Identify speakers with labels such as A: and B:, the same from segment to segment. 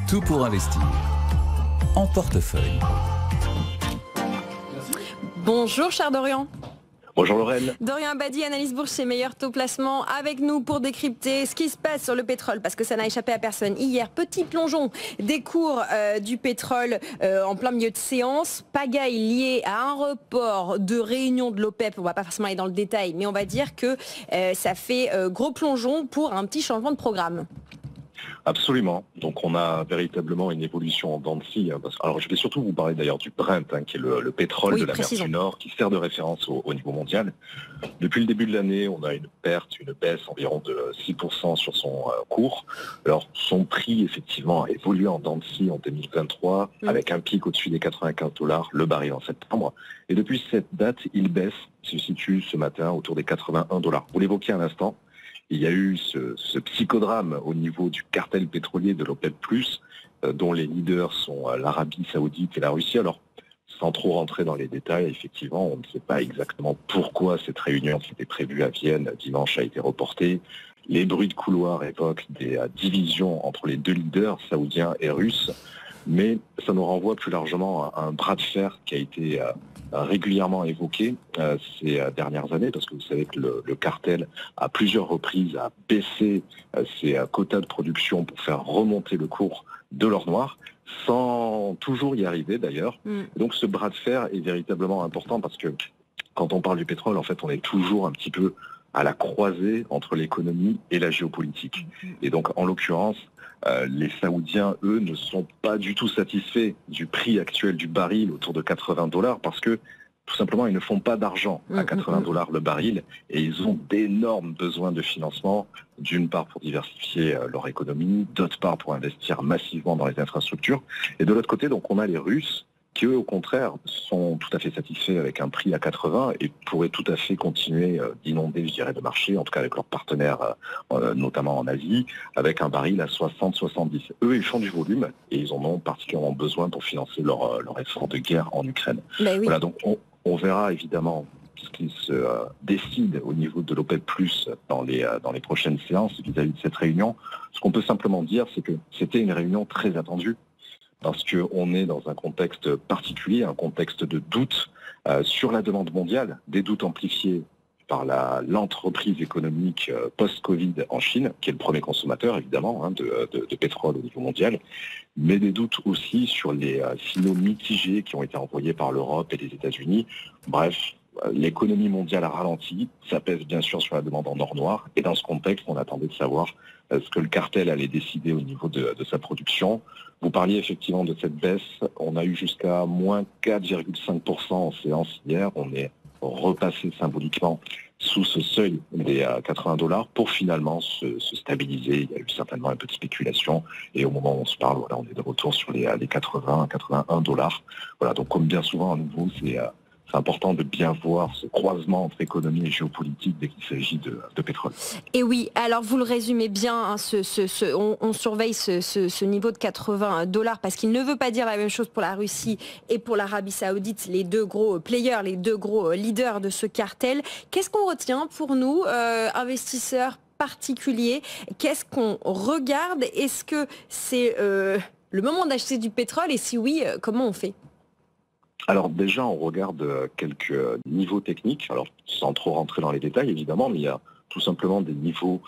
A: Tout pour investir. En portefeuille.
B: Bonjour cher Dorian.
C: Bonjour Lorraine.
B: Dorian Abadi, analyse bourse chez Meilleur Taux Placement, avec nous pour décrypter ce qui se passe sur le pétrole, parce que ça n'a échappé à personne. Hier, petit plongeon des cours du pétrole en plein milieu de séance. Pagaille liée à un report de réunion de l'OPEP. On ne va pas forcément aller dans le détail, mais on va dire que ça fait gros plongeon pour un petit changement de programme.
C: Absolument. Donc on a véritablement une évolution en dents de scie. Alors je vais surtout vous parler d'ailleurs du Brent, qui est le pétrole de la mer du Nord, qui sert de référence au niveau mondial. Depuis le début de l'année, on a une baisse environ de 6% sur son cours. Alors son prix effectivement a évolué en dents de scie en 2023, avec un pic au-dessus des $95 le baril en septembre. Et depuis cette date, il baisse, se situe ce matin autour des $81. Vous l'évoquiez à l'instant. Il y a eu ce psychodrame au niveau du cartel pétrolier de l'OPEP+, dont les leaders sont l'Arabie Saoudite et la Russie. Alors, sans trop rentrer dans les détails, effectivement, on ne sait pas exactement pourquoi cette réunion qui était prévue à Vienne dimanche a été reportée. Les bruits de couloir évoquent des divisions entre les deux leaders, saoudiens et russes, mais ça nous renvoie plus largement à un bras de fer qui a été régulièrement évoqué ces dernières années, parce que vous savez que le cartel, à plusieurs reprises, a baissé ses quotas de production pour faire remonter le cours de l'or noir, sans toujours y arriver d'ailleurs. Donc ce bras de fer est véritablement important, parce que quand on parle du pétrole, en fait, on est toujours un petit peu à la croisée entre l'économie et la géopolitique. Et donc, en l'occurrence, les Saoudiens, eux, ne sont pas du tout satisfaits du prix actuel du baril autour de $80, parce que, tout simplement, ils ne font pas d'argent à $80 le baril, et ils ont d'énormes besoins de financement, d'une part pour diversifier leur économie, d'autre part pour investir massivement dans les infrastructures. Et de l'autre côté, donc, on a les Russes, qui eux, au contraire, sont tout à fait satisfaits avec un prix à 80 et pourraient tout à fait continuer d'inonder, je dirais, le marché, en tout cas avec leurs partenaires, notamment en Asie, avec un baril à 60-70. Eux, ils font du volume et ils en ont particulièrement besoin pour financer leur effort de guerre en Ukraine.
B: Oui.
C: Voilà, donc on verra évidemment ce qui se décide au niveau de l'OPEP+, dans les prochaines séances vis-à-vis de cette réunion. Ce qu'on peut simplement dire, c'est que c'était une réunion très attendue, parce qu'on est dans un contexte particulier, un contexte de doute sur la demande mondiale, des doutes amplifiés par l'entreprise économique post-Covid en Chine, qui est le premier consommateur évidemment de pétrole au niveau mondial, mais des doutes aussi sur les signaux mitigés qui ont été envoyés par l'Europe et les États-Unis. Bref, l'économie mondiale a ralenti, ça pèse bien sûr sur la demande en or noir, et dans ce contexte, on attendait de savoir ce que le cartel allait décider au niveau de sa production. Vous parliez effectivement de cette baisse, on a eu jusqu'à moins 4,5% en séance hier, on est repassé symboliquement sous ce seuil des $80 pour finalement se stabiliser. Il y a eu certainement un peu de spéculation et au moment où on se parle, voilà, on est de retour sur les 80 à $81. Voilà, donc comme bien souvent à nouveau, c'est important de bien voir ce croisement entre économie et géopolitique dès qu'il s'agit de pétrole.
B: Et oui, alors vous le résumez bien, on surveille ce niveau de $80 parce qu'il ne veut pas dire la même chose pour la Russie et pour l'Arabie Saoudite, les deux gros players, les deux gros leaders de ce cartel. Qu'est-ce qu'on retient pour nous, investisseurs particuliers? Qu'est-ce qu'on regarde? Est-ce que c'est le moment d'acheter du pétrole, et si oui, comment on fait?
C: Alors déjà, on regarde quelques niveaux techniques, alors sans trop rentrer dans les détails évidemment, mais il y a tout simplement des niveaux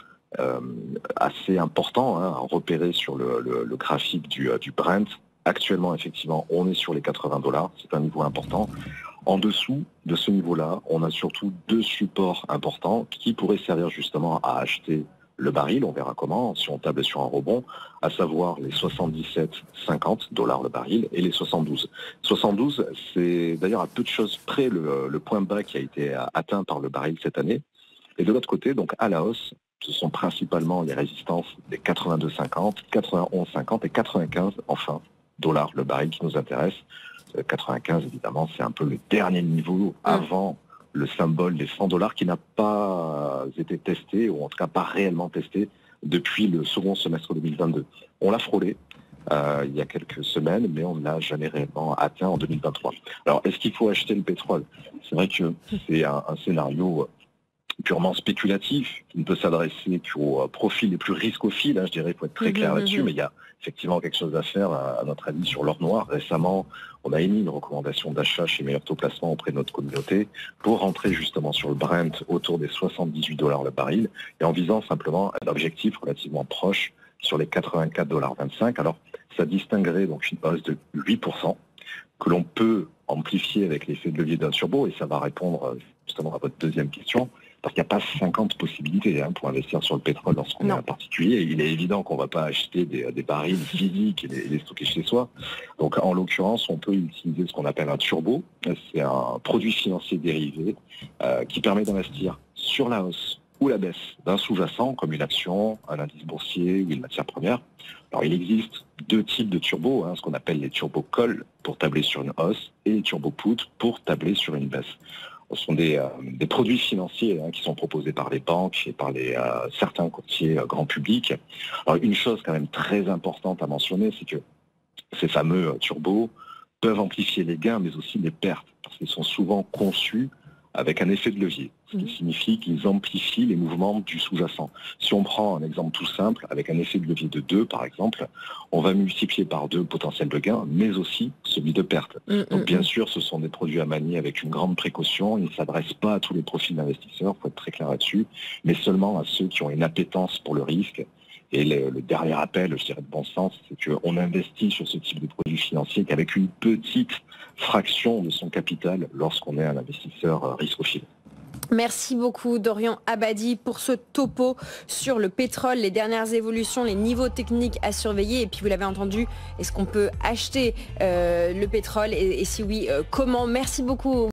C: assez importants à repérer sur le graphique du Brent. Actuellement, effectivement, on est sur les $80, c'est un niveau important. En dessous de ce niveau-là, on a surtout deux supports importants qui pourraient servir justement à acheter le baril, on verra comment, si on table sur un rebond, à savoir les 77,50 $ le baril et les 72. 72, c'est d'ailleurs à peu de choses près le point bas qui a été atteint par le baril cette année. Et de l'autre côté, donc à la hausse, ce sont principalement les résistances des 82,50, 91,50 et 95, enfin, dollars le baril qui nous intéresse. 95, évidemment, c'est un peu le dernier niveau avant le symbole des $100 qui n'a pas été testé, ou en tout cas pas réellement testé, depuis le second semestre 2022. On l'a frôlé il y a quelques semaines, mais on ne l'a jamais réellement atteint en 2023. Alors, est-ce qu'il faut acheter le pétrole? C'est vrai que c'est un scénario purement spéculatif, qui ne peut s'adresser qu'aux profils les plus riscophiles, je dirais, il faut être très clair là-dessus, mais il y a effectivement quelque chose à faire, à notre avis, sur l'or noir. Récemment, on a émis une recommandation d'achat chez Meilleur Taux Placement auprès de notre communauté pour rentrer justement sur le Brent autour des $78 le baril et en visant simplement un objectif relativement proche sur les $84,25. Alors, ça distinguerait donc une hausse de 8% que l'on peut amplifier avec l'effet de levier d'un turbo, et ça va répondre justement à votre deuxième question, parce qu'il n'y a pas 50 possibilités pour investir sur le pétrole lorsqu'on est un particulier. Il est évident qu'on ne va pas acheter des barils physiques et les stocker chez soi. Donc en l'occurrence, on peut utiliser ce qu'on appelle un turbo. C'est un produit financier dérivé qui permet d'investir sur la hausse ou la baisse d'un sous-jacent, comme une action, un indice boursier ou une matière première. Alors il existe deux types de turbos, ce qu'on appelle les turbo call pour tabler sur une hausse et les turbo put pour tabler sur une baisse. Ce sont des produits financiers qui sont proposés par les banques et par certains courtiers grand public. Alors une chose quand même très importante à mentionner, c'est que ces fameux turbos peuvent amplifier les gains mais aussi les pertes, parce qu'ils sont souvent conçus avec un effet de levier, ce qui signifie qu'ils amplifient les mouvements du sous-jacent. Si on prend un exemple tout simple, avec un effet de levier de 2 par exemple, on va multiplier par 2 le potentiel de gain, mais aussi celui de perte. Donc bien sûr, ce sont des produits à manier avec une grande précaution, ils ne s'adressent pas à tous les profils d'investisseurs, il faut être très clair là-dessus, mais seulement à ceux qui ont une appétence pour le risque. Et le dernier appel, je dirais de bon sens, c'est qu'on investit sur ce type de produits financiers qu'avec une petite fraction de son capital lorsqu'on est un investisseur riscophile.
B: Merci beaucoup Dorian Abadi pour ce topo sur le pétrole, les dernières évolutions, les niveaux techniques à surveiller. Et puis vous l'avez entendu, est-ce qu'on peut acheter le pétrole et si oui, comment? Merci beaucoup.